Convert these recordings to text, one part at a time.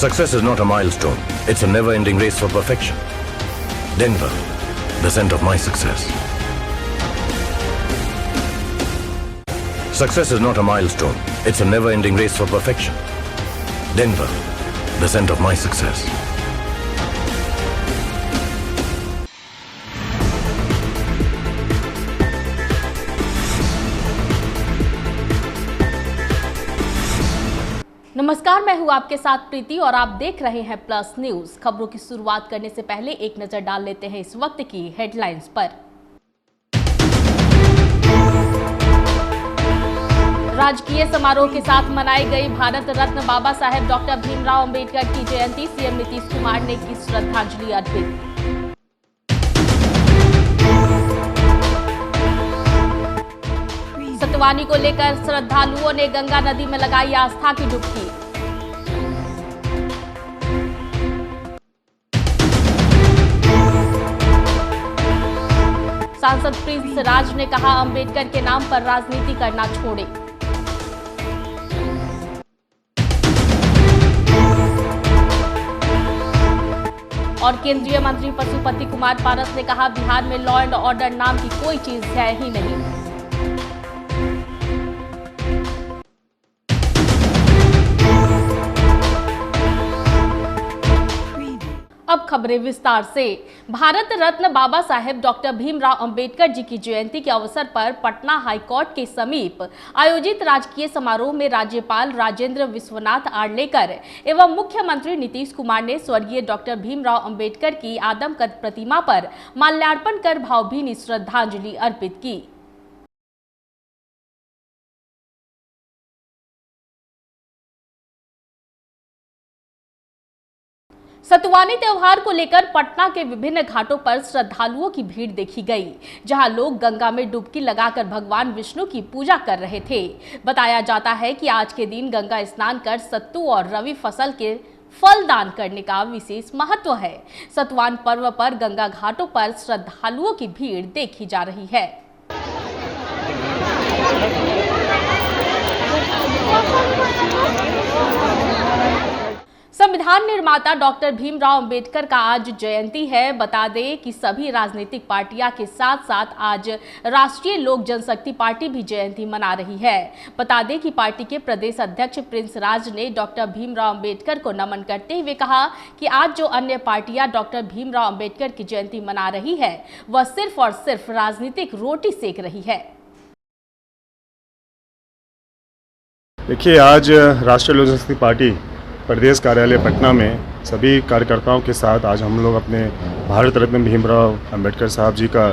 Success is not a milestone. It's a never-ending race for perfection. Denver, the scent of my success. Success is not a milestone. It's a never-ending race for perfection. Denver, the scent of my success. नमस्कार, मैं हूं आपके साथ प्रीति और आप देख रहे हैं प्लस न्यूज। खबरों की शुरुआत करने से पहले एक नजर डाल लेते हैं इस वक्त की हेडलाइंस पर। राजकीय समारोह के साथ मनाई गई भारत रत्न बाबा साहेब डॉक्टर भीमराव अंबेडकर की जयंती। सीएम नीतीश कुमार ने की श्रद्धांजलि अर्पित। सतवानी को लेकर श्रद्धालुओं ने गंगा नदी में लगाई आस्था की डुबकी। सांसद प्रिंस राज ने कहा, अंबेडकर के नाम पर राजनीति करना छोड़े। और केंद्रीय मंत्री पशुपति कुमार पारस ने कहा, बिहार में लॉ एंड ऑर्डर नाम की कोई चीज है ही नहीं। अब खबरें विस्तार से। भारत रत्न बाबा साहेब डॉक्टर भीमराव अंबेडकर जी की जयंती के अवसर पर पटना हाईकोर्ट के समीप आयोजित राजकीय समारोह में राज्यपाल राजेंद्र विश्वनाथ आर्लेकर एवं मुख्यमंत्री नीतीश कुमार ने स्वर्गीय डॉक्टर भीमराव अंबेडकर की आदमकद प्रतिमा पर माल्यार्पण कर भावभीनी श्रद्धांजलि अर्पित की। सतुवानी त्योहार को लेकर पटना के विभिन्न घाटों पर श्रद्धालुओं की भीड़ देखी गई, जहां लोग गंगा में डुबकी लगाकर भगवान विष्णु की पूजा कर रहे थे। बताया जाता है कि आज के दिन गंगा स्नान कर सत्तू और रवि फसल के फल दान करने का विशेष महत्व है। सतुवान पर्व पर गंगा घाटों पर श्रद्धालुओं की भीड़ देखी जा रही है। संविधान निर्माता डॉक्टर भीमराव अंबेडकर का आज जयंती है। बता दें कि सभी राजनीतिक पार्टियां के साथ साथ आज राष्ट्रीय लोक जनशक्ति पार्टी भी जयंती मना रही है। बता दें कि पार्टी के प्रदेश अध्यक्ष प्रिंस राज ने डॉक्टर भीमराव अंबेडकर को नमन करते हुए कहा कि आज जो अन्य पार्टियां डॉक्टर भीमराव अंबेडकर की जयंती मना रही है, वह सिर्फ और सिर्फ राजनीतिक रोटी सेक रही है। देखिए, आज राष्ट्रीय लोक जनशक्ति पार्टी प्रदेश कार्यालय पटना में सभी कार्यकर्ताओं के साथ आज हम लोग अपने भारत रत्न भीमराव अंबेडकर साहब जी का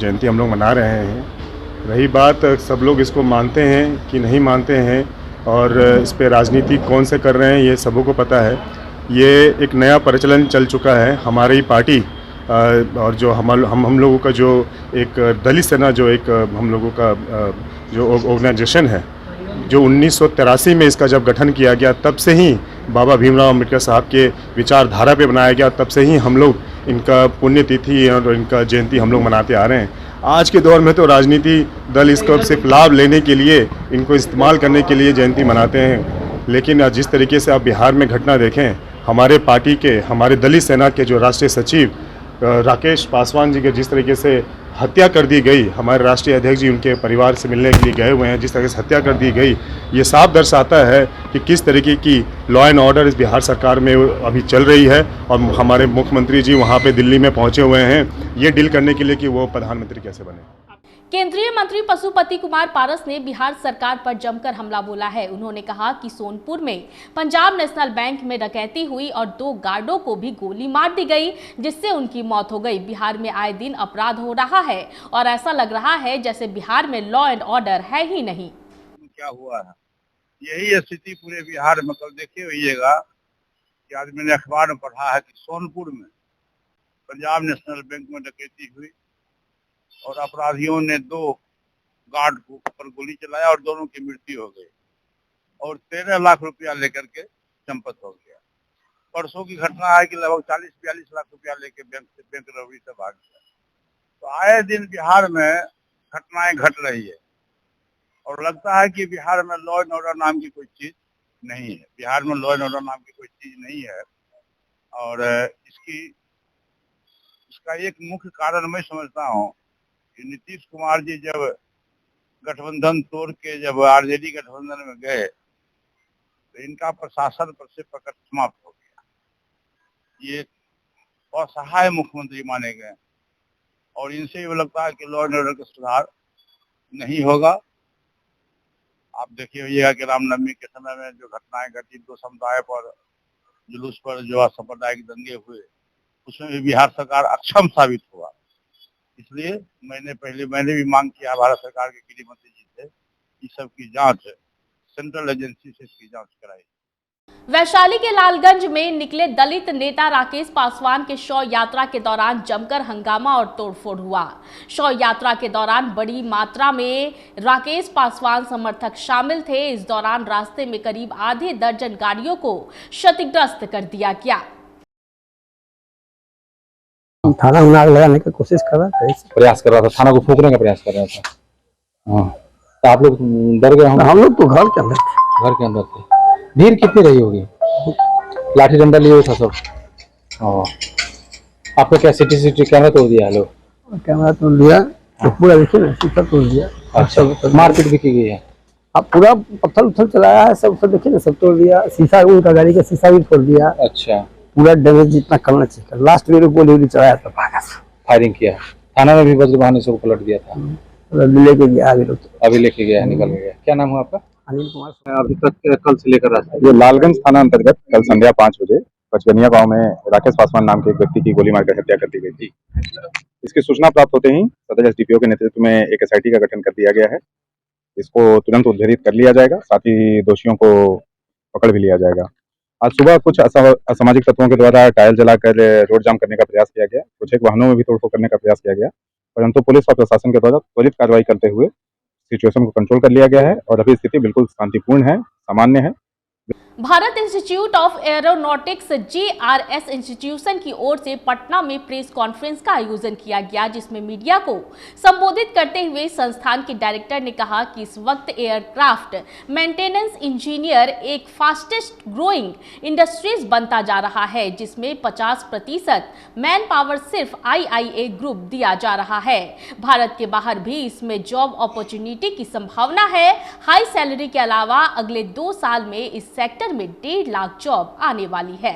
जयंती हम लोग मना रहे हैं। रही बात सब लोग इसको मानते हैं कि नहीं मानते हैं और इस पे राजनीति कौन से कर रहे हैं, ये सबों को पता है। ये एक नया प्रचलन चल चुका है हमारी पार्टी और जो हम लोगों का जो एक दलित सेना जो एक हम लोगों का जो ऑर्गेनाइजेशन है, जो 1983 में इसका जब गठन किया गया, तब से ही बाबा भीमराव अंबेडकर साहब के विचारधारा पे बनाया गया। तब से ही हम लोग इनका पुण्यतिथि और इनका जयंती हम लोग मनाते आ रहे हैं। आज के दौर में तो राजनीति दल इसको सिर्फ लाभ लेने के लिए, इनको इस्तेमाल करने के लिए जयंती मनाते हैं। लेकिन जिस तरीके से आप बिहार में घटना देखें, हमारे पार्टी के, हमारे दलित सेना के जो राष्ट्रीय सचिव राकेश पासवान जी के जिस तरीके से हत्या कर दी गई, हमारे राष्ट्रीय अध्यक्ष जी उनके परिवार से मिलने के लिए गए हुए हैं, जिस तरह से हत्या कर दी गई, ये साफ दर्शाता है कि किस तरीके की लॉ एंड ऑर्डर इस बिहार सरकार में अभी चल रही है। और हमारे मुख्यमंत्री जी वहाँ पे दिल्ली में पहुँचे हुए हैं ये डील करने के लिए कि वो प्रधानमंत्री कैसे बने। केंद्रीय मंत्री पशुपति कुमार पारस ने बिहार सरकार पर जमकर हमला बोला है। उन्होंने कहा कि सोनपुर में पंजाब नेशनल बैंक में डकैती हुई और 2 गार्डों को भी गोली मार दी गई, जिससे उनकी मौत हो गई। बिहार में आए दिन अपराध हो रहा है और ऐसा लग रहा है जैसे बिहार में लॉ एंड ऑर्डर है ही नहीं। क्या हुआ है, यही स्थिति पूरे बिहार में कल देखे होइएगा कि आज मैंने अखबार में पढ़ा है कि सोनपुर में पंजाब नेशनल बैंक में डकैती हुई और अपराधियों ने 2 गार्ड को ऊपर गोली चलाया और दोनों की मृत्यु हो गई और 13 लाख रुपया लेकर के चंपत हो गया। परसों की घटना है कि लगभग 40-42 लाख रुपया लेके बैंक रबड़ी से भाग गया। तो आए दिन बिहार में घटनाएं घट रही है और लगता है कि बिहार में लॉ एंड ऑर्डर नाम की कोई चीज नहीं है। बिहार में लॉ एंड ऑर्डर नाम की कोई चीज नहीं है। और इसका एक मुख्य कारण मैं समझता हूँ कि नीतीश कुमार जी जब गठबंधन तोड़ के जब आरजेडी गठबंधन में गए तो इनका प्रशासन पर से प्रकट समाप्त हो गया। ये असहाय मुख्यमंत्री माने गए और इनसे ये लगता है कि लॉ एंड ऑर्डर का सुधार नहीं होगा। आप देखिएगा कि रामनवमी के समय में जो घटनाएं घटी, दो समुदाय पर जुलूस पर जो असंप्रदायिक दंगे हुए, उसमें भी बिहार सरकार अक्षम साबित हुआ। इसलिए मैंने भी मांग किया भारत सरकार के गृह मंत्री जी से इस सब की जांच सेंट्रल एजेंसी से इसकी जांच कराई। वैशाली के लालगंज में निकले दलित नेता राकेश पासवान के शव यात्रा के दौरान जमकर हंगामा और तोड़फोड़ हुआ। शव यात्रा के दौरान बड़ी मात्रा में राकेश पासवान समर्थक शामिल थे। इस दौरान रास्ते में करीब आधे दर्जन गाड़ियों को क्षतिग्रस्त कर दिया गया। थाना में आग लगाने की कोशिश कर रहा था, प्रयास कर रहा था, थाना को फूंकने का प्रयास कर रहा था। हाँ, तो आप लोग डर गए होंगे? हम लोग तो घर के अंदर थे। भीड़ कितनी रही होगी? लाठी डंडा लिए था सब। आपको क्या सिटी कैमरा तोड़ दिया? लोग कैमरा तोड़ दिया तो पूरा देखिए ना, शीशा तोड़ दिया। अच्छा, मारपीट भी की गई है? अब पूरा पत्थर उथल चलाया है, सब देखिए ना, सब तोड़ दिया। शीशा, उनका गाड़ी का शीशा भी तोड़ दिया। अच्छा, पूरा डैमेज जितना करना चाहिए। लास्ट में गोली चलाया था, भागा फायरिंग किया। थाना में भी वज्र बहाने से पलट दिया था। लेके गया अभी लेके गया, निकल गया। क्या नाम हुआ आपका? अनिल कुमार। अभी तक कल से लेकर ये लालगंज थाना अंतर्गत कल संध्या 5 बजे पचगनिया गांव में राकेश पासवान नाम के एक व्यक्ति की गोली मारकर हत्या कर दी गई थी। इसकी सूचना प्राप्त होते ही सदर एसडीपीओ के नेतृत्व में एक एसआईटी का गठन कर दिया गया है। इसको तुरंत उद्धरित कर लिया जाएगा, साथ ही दोषियों को पकड़ भी लिया जाएगा। आज सुबह कुछ असामाजिक तत्वों के द्वारा टायर जलाकर रोड जाम करने का प्रयास किया गया। कुछ एक वाहनों में भी तोड़फोड़ करने का प्रयास किया गया, परंतु पुलिस और प्रशासन के द्वारा त्वरित कार्रवाई करते हुए सिचुएशन को कंट्रोल कर लिया गया है और अभी स्थिति बिल्कुल शांतिपूर्ण है, सामान्य है। Bharat institute of aeronautics JRS institution की ओर से पटना में प्रेस कॉन्फ्रेंस का आयोजन किया गया, जिसमें मीडिया को संबोधित करते हुए संस्थान के डायरेक्टर ने कहा कि इस वक्त एयरक्राफ्ट मेंटेनेंस इंजीनियर एक फास्टेस्ट ग्रोइंग इंडस्ट्रीज बनता जा रहा है, जिसमें 50% मैन पावर सिर्फ IIA ग्रुप दिया जा रहा है। भारत के बाहर भी इसमें जॉब अपॉर्चुनिटी की संभावना है। हाई सैलरी के अलावा अगले 2 साल में इस सेक्टर में 1.5 लाख जॉब आने वाली है।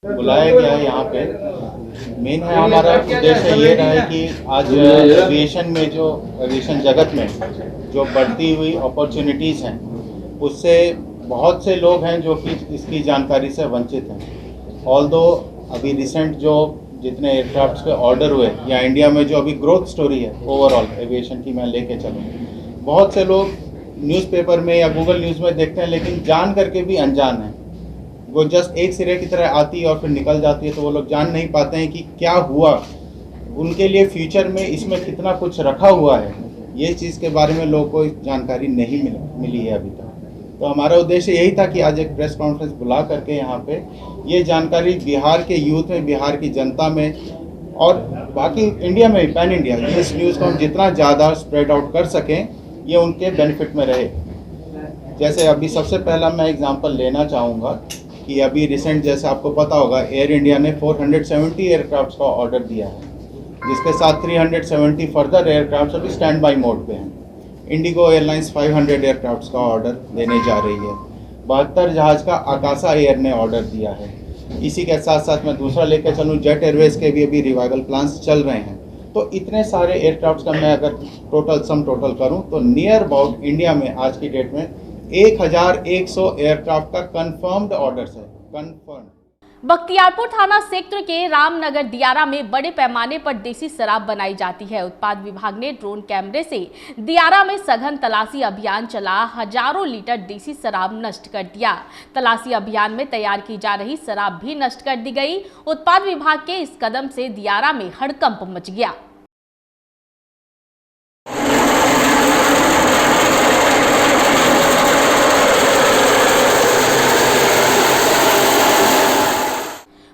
बुलाया गया है यहाँ पे। मेन है हमारा उद्देश्य ये रहा है कि आज एविएशन में जो एविएशन जगत में जो बढ़ती हुई अपॉर्चुनिटीज़ हैं, उससे बहुत से लोग हैं जो कि इसकी जानकारी से वंचित हैं। ऑल्दो अभी रिसेंट जो जितने एयरक्राफ्ट्स के ऑर्डर हुए या इंडिया में जो अभी ग्रोथ स्टोरी है ओवरऑल एविएशन की मैं लेके चलूँ, बहुत से लोग न्यूज़पेपर में या गूगल न्यूज़ में देखते हैं, लेकिन जान करके भी अनजान हैं। वो जस्ट एक सिरे की तरह आती है और फिर निकल जाती है, तो वो लोग जान नहीं पाते हैं कि क्या हुआ, उनके लिए फ्यूचर में इसमें कितना कुछ रखा हुआ है। ये चीज़ के बारे में लोगों को जानकारी नहीं मिली है अभी तक। तो हमारा उद्देश्य यही था कि आज एक प्रेस कॉन्फ्रेंस बुला करके यहाँ पे ये जानकारी बिहार के यूथ में, बिहार की जनता में और बाकी इंडिया में भी, पैन इंडिया, इस न्यूज़ को हम जितना ज़्यादा स्प्रेड आउट कर सकें, ये उनके बेनिफिट में रहे। जैसे अभी सबसे पहला मैं एग्जांपल लेना चाहूँगा कि अभी रिसेंट, जैसे आपको पता होगा, एयर इंडिया ने 470 एयरक्राफ्ट्स का ऑर्डर दिया है, जिसके साथ 370 फर्दर एयरक्राफ्ट्स अभी स्टैंड बाई मोड पे हैं। इंडिगो एयरलाइंस 500 एयरक्राफ्ट्स का ऑर्डर देने जा रही है। 72 जहाज़ का आकाशा एयर ने ऑर्डर दिया है। इसी के साथ साथ मैं दूसरा लेकर चलूँ, जेट एयरवेज के भी अभी रिवाइवल प्लान्स चल रहे हैं। तो इतने सारे एयरक्राफ्ट्स का मैं अगर टोटल करूं तो नियर अबाउट इंडिया में आज की डेट में 1100 एयरक्राफ्ट का कंफर्म्ड ऑर्डर्स है। कंफर्म। बख्तियारपुर थाना क्षेत्र के रामनगर दियारा में बड़े पैमाने पर देसी शराब बनाई जाती है। उत्पाद विभाग ने ड्रोन कैमरे से दियारा में सघन तलाशी अभियान चला हजारों लीटर देसी शराब नष्ट कर दिया। तलाशी अभियान में तैयार की जा रही शराब भी नष्ट कर दी गई। उत्पाद विभाग के इस कदम से दियारा में हड़कंप मच गया।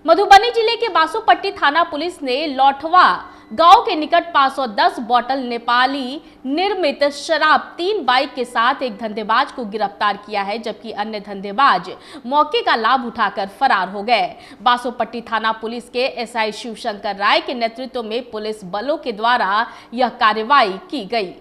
मधुबनी जिले के बासोपट्टी थाना पुलिस ने लौठवा गांव के निकट 510 बोतल नेपाली निर्मित शराब 3 बाइक के साथ एक धंधेबाज को गिरफ्तार किया है, जबकि अन्य धंधेबाज मौके का लाभ उठाकर फरार हो गए। बासोपट्टी थाना पुलिस के एसआई शिवशंकर राय के नेतृत्व में पुलिस बलों के द्वारा यह कार्रवाई की गई।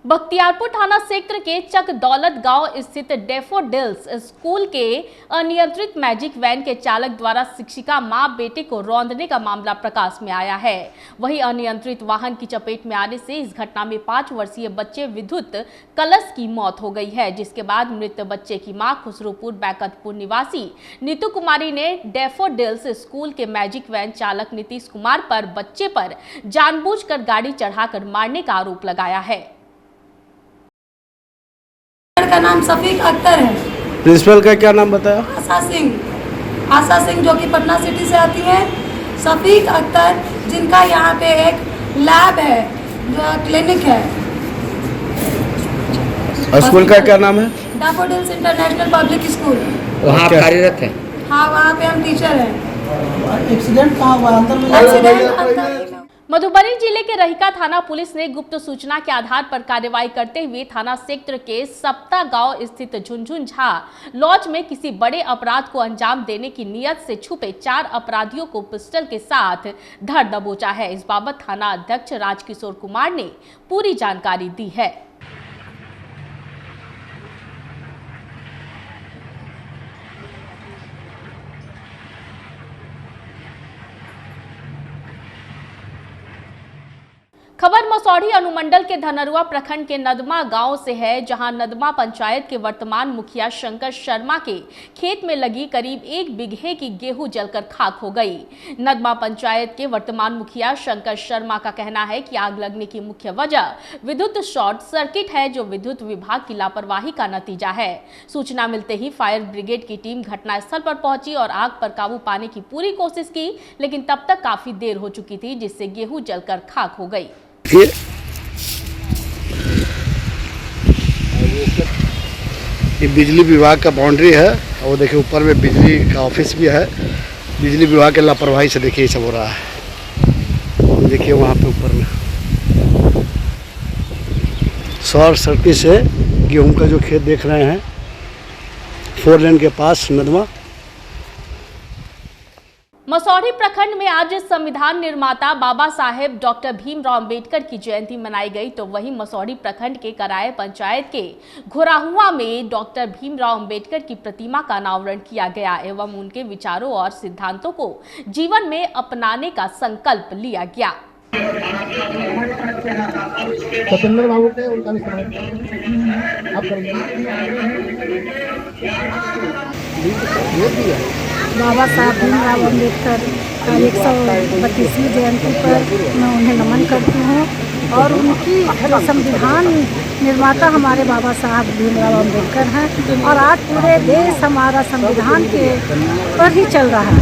बख्तियारपुर थाना क्षेत्र के चक दौलत गांव स्थित डैफोडिल्स स्कूल के अनियंत्रित मैजिक वैन के चालक द्वारा शिक्षिका मां बेटे को रौंदने का मामला प्रकाश में आया है। वहीं अनियंत्रित वाहन की चपेट में आने से इस घटना में 5 वर्षीय बच्चे विद्युत कलश की मौत हो गई है, जिसके बाद मृत बच्चे की मां खुसरूपुर बैकतपुर निवासी नीतू कुमारी ने डैफोडिल्स स्कूल के मैजिक वैन चालक नीतीश कुमार पर बच्चे पर जानबूझकर गाड़ी चढ़ाकर मारने का आरोप लगाया है। का नाम सफीक अख्तर है। प्रिंसिपल का क्या नाम बताया? आशा सिंह जो कि पटना सिटी से आती है। सफीक अख्तर जिनका यहाँ पे एक लैब है, जो क्लिनिक है। स्कूल का क्या नाम है? Daffodils international public school. वहाँ आप कार्यरत हैं? हाँ, वहाँ पे हम टीचर हैं। एक्सीडेंट कहाँ हुआ? अंदर मधुबनी जिले के रहिका थाना पुलिस ने गुप्त सूचना के आधार पर कार्रवाई करते हुए थाना क्षेत्र के सप्ता गांव स्थित झुनझुन झा लॉज में किसी बड़े अपराध को अंजाम देने की नियत से छुपे 4 अपराधियों को पिस्टल के साथ धर दबोचा है। इस बाबत थाना अध्यक्ष राजकिशोर कुमार ने पूरी जानकारी दी है। खबर मसौढ़ी अनुमंडल के धनरुआ प्रखंड के नदमा गांव से है, जहां नदमा पंचायत के वर्तमान मुखिया शंकर शर्मा के खेत में लगी करीब 1 बीघे की गेहूं जलकर खाक हो गई। नदमा पंचायत के वर्तमान मुखिया शंकर शर्मा का कहना है कि आग लगने की मुख्य वजह विद्युत शॉर्ट सर्किट है, जो विद्युत विभाग की लापरवाही का नतीजा है। सूचना मिलते ही फायर ब्रिगेड की टीम घटनास्थल पर पहुंची और आग पर काबू पाने की पूरी कोशिश की, लेकिन तब तक काफी देर हो चुकी थी, जिससे गेहूं जलकर खाक हो गई। ये बिजली विभाग का बाउंड्री है, और देखिए ऊपर में बिजली का ऑफिस भी है। बिजली विभाग के लापरवाही से देखिए सब हो रहा है। देखिए वहाँ पे ऊपर में शॉर्ट सर्किट से गेहूं का जो खेत देख रहे हैं 4 लेन के पास नदमा। मसौढ़ी प्रखंड में आज संविधान निर्माता बाबा साहेब डॉक्टर भीमराव अंबेडकर की जयंती मनाई गई, तो वहीं मसौढ़ी प्रखंड के कराए पंचायत के घोराहुआ में डॉक्टर भीमराव अंबेडकर की प्रतिमा का अनावरण किया गया एवं उनके विचारों और सिद्धांतों को जीवन में अपनाने का संकल्प लिया गया। बाबा साहब भीमराव अम्बेडकर का 132वीं जयंती पर मैं उन्हें नमन करती हूँ, और उनकी जो संविधान निर्माता हमारे बाबा साहब भीमराव अम्बेडकर हैं, और आज पूरे देश हमारा संविधान के पर ही चल रहा है।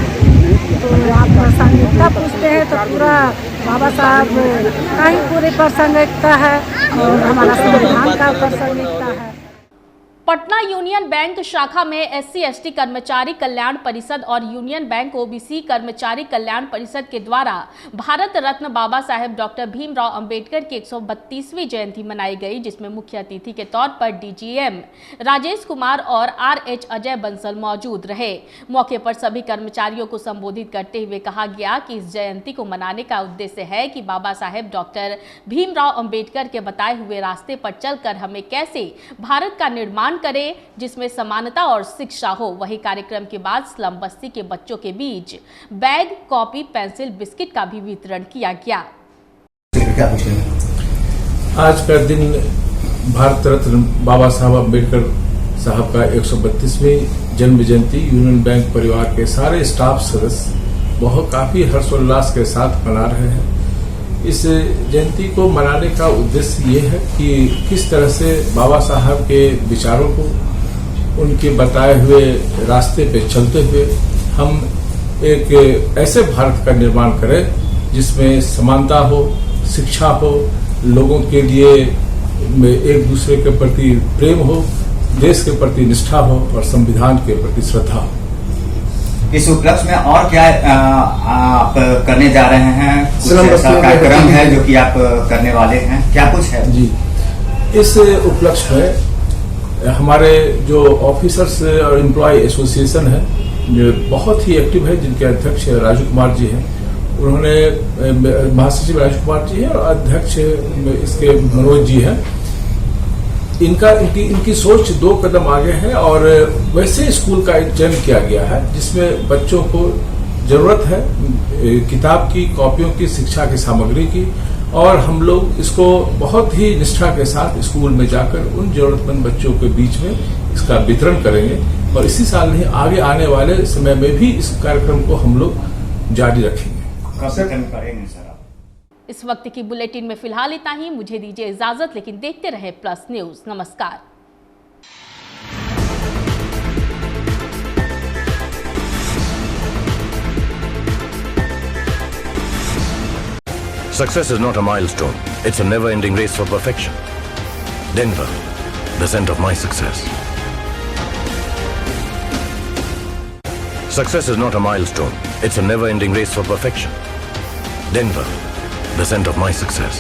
तो आप प्रासंगिकता पूछते हैं तो पूरा बाबा साहब का ही पूरी प्रासंगिकता है, और हमारा संविधान का प्रासंगिकता है। पटना यूनियन बैंक शाखा में SC/ST कर्मचारी कल्याण परिषद और यूनियन बैंक OBC कर्मचारी कल्याण परिषद के द्वारा भारत रत्न बाबा साहेब डॉक्टर भीमराव अंबेडकर की 132वीं जयंती मनाई गई, जिसमें मुख्य अतिथि के तौर पर DGM राजेश कुमार और RH अजय बंसल मौजूद रहे। मौके पर सभी कर्मचारियों को संबोधित करते हुए कहा गया कि इस जयंती को मनाने का उद्देश्य है कि बाबा साहेब डॉक्टर भीमराव अंबेडकर के बताए हुए रास्ते पर चलकर हमें कैसे भारत का निर्माण करें, जिसमें समानता और शिक्षा हो। वही कार्यक्रम के बाद स्लम बस्ती के बच्चों के बीच बैग, कॉपी, पेंसिल, बिस्किट का भी वितरण किया गया। आज का दिन भारत रत्न बाबा साहब अम्बेडकर साहब का 132वीं जन्म जयंती यूनियन बैंक परिवार के सारे स्टाफ सदस्य बहुत काफी हर्षोल्लास के साथ मना रहे हैं। इस जयंती को मनाने का उद्देश्य ये है कि किस तरह से बाबा साहब के विचारों को, उनके बताए हुए रास्ते पे चलते हुए हम एक ऐसे भारत का निर्माण करें जिसमें समानता हो, शिक्षा हो, लोगों के लिए में एक दूसरे के प्रति प्रेम हो, देश के प्रति निष्ठा हो और संविधान के प्रति श्रद्धा हो। इस उपलक्ष्य में और क्या आप करने जा रहे हैं? कुछ ऐसा कार्यक्रम है जो कि आप करने वाले हैं, क्या कुछ है? जी, इस उपलक्ष्य में हमारे जो ऑफिसर्स और एम्प्लॉय एसोसिएशन है जो बहुत ही एक्टिव है, जिनके अध्यक्ष राजू कुमार जी हैं, उन्होंने महासचिव राजू कुमार जी हैं और अध्यक्ष इसके मनोज जी हैं। इनकी सोच 2 कदम आगे है और वैसे स्कूल का चयन किया गया है जिसमें बच्चों को जरूरत है किताब की, कॉपियों की, शिक्षा की सामग्री की, और हम लोग इसको बहुत ही निष्ठा के साथ स्कूल में जाकर उन जरूरतमंद बच्चों के बीच में इसका वितरण करेंगे और इसी साल नहीं आगे आने वाले समय में भी इस कार्यक्रम को हम लोग जारी रखेंगे। इस वक्त की बुलेटिन में फिलहाल इतना ही। मुझे दीजिए इजाजत, लेकिन देखते रहे प्लस न्यूज। नमस्कार। Success is not a milestone. It's a never-ending race for perfection. Denver, the center of my success. Success is not a milestone. It's a never-ending race for perfection. Denver, the center of my success.